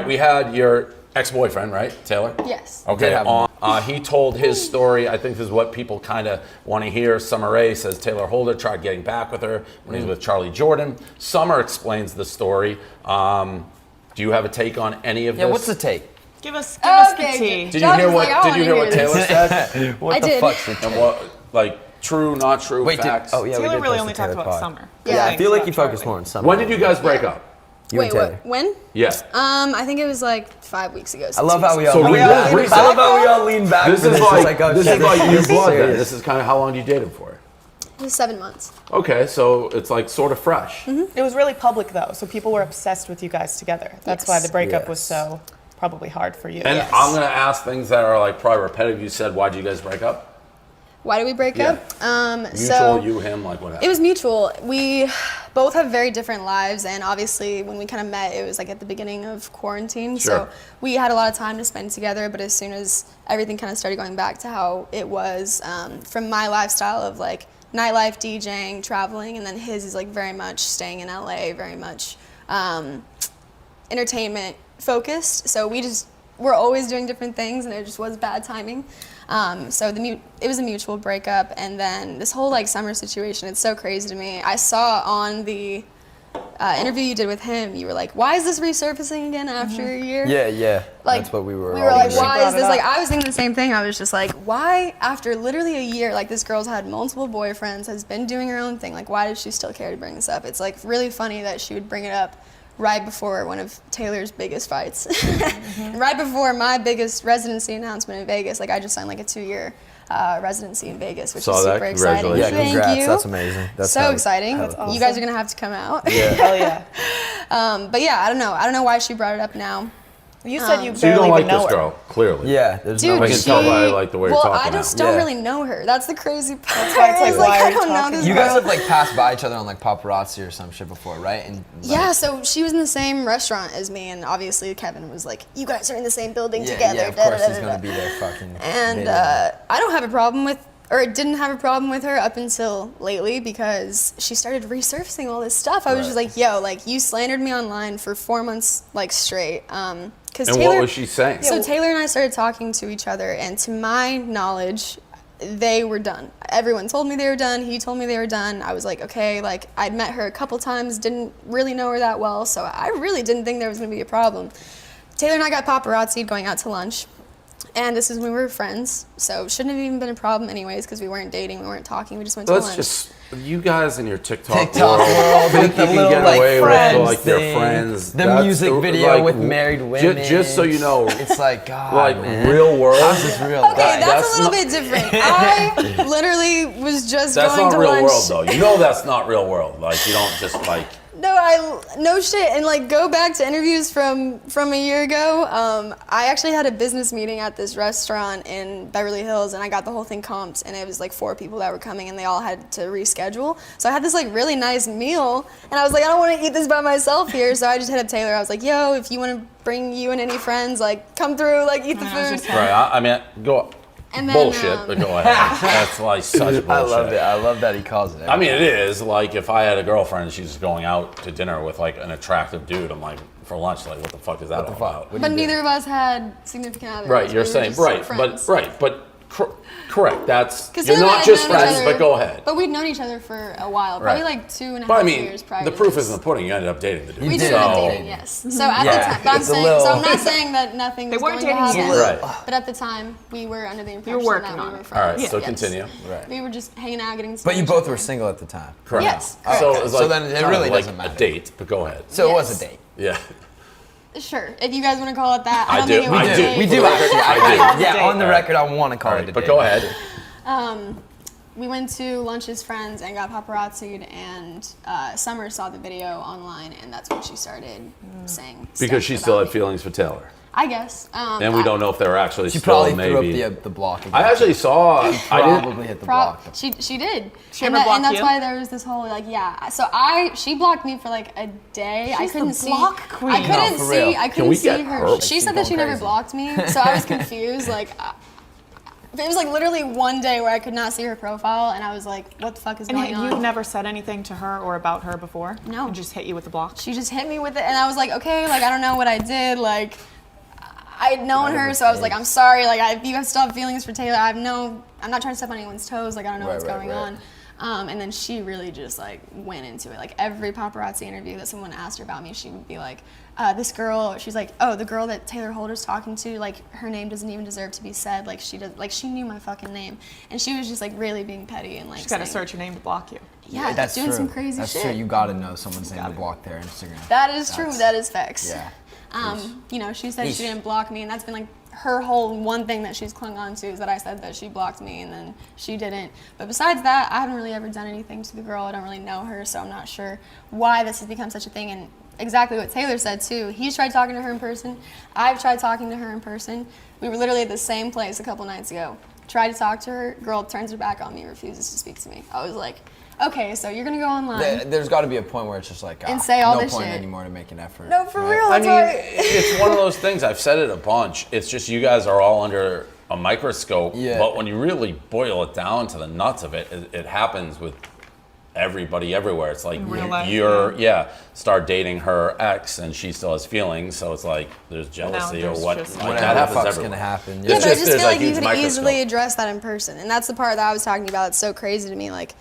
We had your ex-boyfriend, right, Taylor? Yes. Okay. He told his story. I think this is what people kind of want to hear. Summer Rae says Taylor Holder tried getting back with her when he was with Charlie Jordan. Summer explains the story. Do you have a take on any of this? Yeah, what's the take? Give us the tea. Did you hear what Taylor said? What the fuck's the take? And what, like, true, not true, facts? Taylor really only talked about Summer. Yeah, I feel like you focused more on Summer. When did you guys break up? Wait, what? When? Yeah. I think it was like 5 weeks ago. I love how we all lean back. This is like you blood then. serious. This is kind of how long you dated for. It was 7 months. Okay, so it's like sort of fresh. It was really public though, so people were obsessed with you guys together. That's why the breakup was so probably hard for you. And I'm gonna ask things that are like probably repetitive. You said, why'd you guys break up? Why did we break up? Mutual, you, him, like what happened? It was mutual. We both have very different lives, and obviously when we kind of met, it was like at the beginning of quarantine. Sure. So we had a lot of time to spend together, but as soon as everything kind of started going back to how it was, from my lifestyle of like nightlife, DJing, traveling, and then his is like very much staying in LA, very much entertainment focused. So we're always doing different things, and it just was bad timing. So it was a mutual breakup, and then this whole like Summer situation, it's so crazy to me. I saw on the interview you did with him, you were like, why is this resurfacing again after a year? Yeah. Like, that's what we were like, saying. why is this, like, I was thinking the same thing. I was just like, why after literally a year, like this girl's had multiple boyfriends, has been doing her own thing, like why does she still care to bring this up? It's like really funny that she would bring it up right before one of Taylor's biggest fights. Right before my biggest residency announcement in Vegas. Like I just signed like a 2-year residency in Vegas, which is super exciting. Yeah, Thank congrats. you. That's amazing. That's so exciting. That's awesome. You guys are gonna have to come out. Yeah. Hell yeah. But yeah, I don't know why she brought it up now. You said you So you barely don't like even know this her. girl, clearly. Yeah, there's no Dude, I can tell by like the way you're talking I just now. don't really know her. That's the crazy part. That's why it's like, why I are you don't know talking? this You guys girl. have like passed by each other on like paparazzi or some shit before, right? And like, Yeah, so she was in the same restaurant as me, and obviously Kevin was like, "You guys are in the same building together." Yeah, of course he's gonna be there fucking. And I don't have a problem with, or didn't have a problem with her up until lately because she started resurfacing all this stuff. I was just like, "Yo, like you slandered me online for 4 months like straight." And Taylor, what was she saying? So Taylor and I started talking to each other, and to my knowledge, they were done. Everyone told me they were done. He told me they were done. I was like, okay, like I'd met her a couple times, didn't really know her that well, so I really didn't think there was gonna be a problem. Taylor and I got paparazzi'd going out to lunch, and this is when we were friends, so shouldn't have even been a problem anyways because we weren't dating, we weren't talking, we just went to lunch. You guys in your TikTok world think with the you can little get like away friends with like thing, your friends. the music video with married women. Just so you know, it's like God, like man. real world. How's this real? Okay, that's a little bit different. I literally was just going to lunch. That's not real world though. You know that's not real world. Like you don't just like. No shit, and like go back to interviews from a year ago. I actually had a business meeting at this restaurant in Beverly Hills, and I got the whole thing comped, and it was like 4 people that were coming, and they all had to reschedule. So I had this like really nice meal, and I was like, I don't want to eat this by myself here, so I just hit up Taylor. I was like, yo, if you want to bring you and any friends, like come through, like eat the food. Right. I mean, go. And then, bullshit, but go ahead. That's like such bullshit. I love it. I love that he calls it. I mean, it is like if I had a girlfriend, she's going out to dinner with like an attractive dude. I'm like for lunch, like what the fuck is that all about? But neither of us had significant others. Right, you're saying right, but correct. That's you're not just friends, but go ahead. But we'd known each other for a while, probably like 2.5 years prior. The proof is in the pudding. You ended up dating the dude. We did end up dating, yes. So at the time, but I'm not saying that nothing was going to happen. Right. But at the time, we were under the impression You're working that on we were it. friends. All right, so continue. Right. We were just hanging out, getting. But you both were single at the time. Correct. Yes. So, it was like, so then it really like doesn't matter. a date, but go ahead. So it was a date. Yeah. Sure, if you guys want to call it that. I don't do. think it was a date. We do actually. I do. Yeah, on the record, I want to call it a date. But go ahead. We went to lunch as friends and got paparazzi'd, and Summer saw the video online, and that's when she started saying. Because she still had feelings for Taylor. I guess. And we don't know if they were actually She still probably maybe. threw up the block. Again. I actually saw. I probably hit the block. She did. She and ever blocked and that's you? why there was this whole like So she blocked me for like a day. She's I couldn't the see. block queen. I couldn't No, for see. real. I Can couldn't we see get her. her? She She's said that she going never crazy. blocked me, so I was confused. Like. It was like literally one day where I could not see her profile, and I was like, what the fuck is going on? You've never said anything to her or about her before? No. And just hit you with the block? She just hit me with it, and I was like, okay, like I don't know what I did, like I'd known her, so I was like, I'm sorry, like if you still have feelings for Taylor, I'm not trying to step on anyone's toes, like I don't know what's going on. And then she really just like went into it. Like every paparazzi interview that someone asked her about me, she would be like, this girl, she's like, oh, the girl that Taylor Holder's talking to, like her name doesn't even deserve to be said. Like she knew my fucking name. And she was just like really being petty and like She's got to search your name to block you. Yeah, that's doing true. some crazy that's shit. True. You gotta know someone's name to block their Instagram. That is true. That is facts. Yeah. You know, she said she didn't block me, and that's been like her whole one thing that she's clung on to is that I said that she blocked me, and then she didn't. But besides that, I haven't really ever done anything to the girl. I don't really know her, so I'm not sure why this has become such a thing. And exactly what Taylor said too. He's tried talking to her in person. I've tried talking to her in person. We were literally at the same place a couple nights ago. Tried to talk to her. Girl turns her back on me, refuses to speak to me. I was like, okay, so you're gonna go online. There's got to be a point where it's just like, and say all no this point shit anymore to make an effort. No, for real. I That's mean, why. it's one of those things. I've said it a bunch. It's just you guys are all under a microscope. Yeah. But when you really boil it down to the nuts of it, it happens with everybody everywhere. It's like real life, start dating her ex and she still has feelings. So it's like there's jealousy there's or what. just- Like, Whatever that the happens fuck's everywhere. gonna happen. Yeah, It's but I just- just there's feel a like you huge could microscope. easily address that in person. And that's the part that I was talking about that's so crazy to me. Like,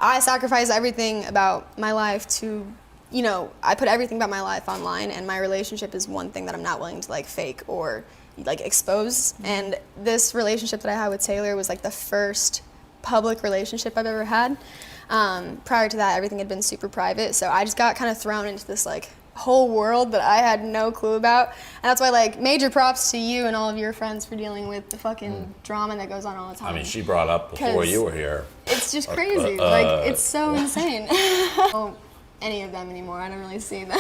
I sacrifice everything about my life to, you know, I put everything about my life online, and my relationship is one thing that I'm not willing to, like, fake or, like, expose. And this relationship that I had with Taylor was, like, the first public relationship I've ever had. Prior to that, everything had been super private. So I just got kind of thrown into this, like, whole world that I had no clue about. And that's why, like, major props to you and all of your friends for dealing with the fucking drama that goes on all the time. I mean, she brought up before 'Cause you were here. It's just crazy. Like, it's so insane. I don't know any of them anymore. I don't really see them.